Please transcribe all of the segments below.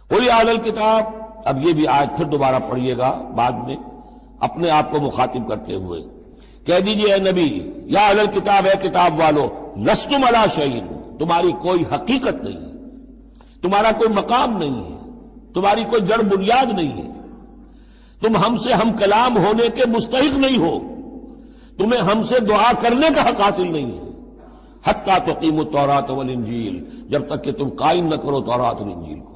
قل یا اہل الکتاب، اب یہ بھی آیت پھر دوبارہ پڑھیے گا بعد میں اپنے آپ کو مخاطب کرتے ہوئے، کہہ دیجئے اے نبی، یا اہل الکتاب، اے کتاب والو، لستم علی شیء، تمہاری کوئی حقیقت نہیں ہے، تمہارا کوئی مقام نہیں ہے، تمہاری کوئی جڑ بنیاد نہیں ہے، تم ہم سے ہم کلام ہونے کے مستحق نہیں ہو، تمہیں ہم سے دعا کرنے کا حق حاصل نہیں ہے، حتیٰ تقیموا التوراۃ والانجیل، جب تک کہ تم قائم نہ کرو تورات اور انجیل کو،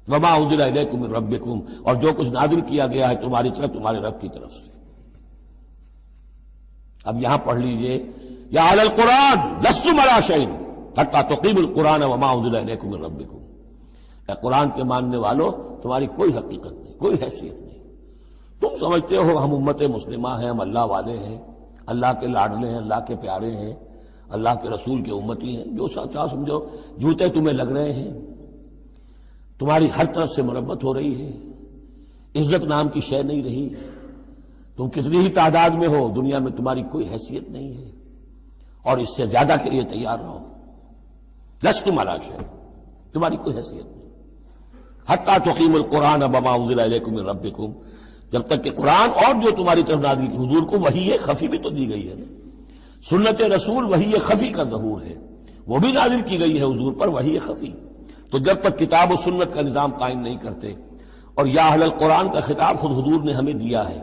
وما انزل الیکم من ربکم، اور جو کچھ نازل کیا گیا ہے تمہاری طرف تمہارے رب کی طرف سے۔ اب یہاں پڑھ لیجئے، یا اہل القرآن لستم علی شیء حتیٰ تقیموا القرآن وما انزل الیکم من ربکم، اے قرآن کے ماننے والو، تمہاری کوئی حقیقت نہیں، کوئی حیثیت نہیں، تم سمجھتے ہو ہم امت مسلمہ ہیں، ہم اللہ والے ہیں، اللہ کے لاڈلے ہیں، اللہ کے پیارے ہیں، اللہ کے رسول کے امتی ہیں، جو چاہو سمجھو، جوتے تمہیں لگ رہے ہیں، تمہاری ہر طرف سے مرمت ہو رہی ہے، عزت نام کی شے نہیں رہی، تم کتنی ہی تعداد میں ہو، دنیا میں تمہاری کوئی حیثیت نہیں ہے، اور اس سے زیادہ کے لیے تیار رہو، لستم علی شیء، تمہاری کوئی حیثیت نہیں، حتیٰ تقیموا القرآن وما انزل الیکم من ربکم، جب تک کہ قرآن اور جو تمہاری طرف نازل کی، حضور کو وحی خفی بھی تو دی گئی ہے نا، سنت رسول وحی خفی کا ظہور ہے، وہ بھی نازل کی گئی ہے حضور پر وحی خفی، تو جب تک کتاب و سنت کا نظام قائم نہیں کرتے، اور یا اہل القرآن کا خطاب خود حضور نے ہمیں دیا ہے،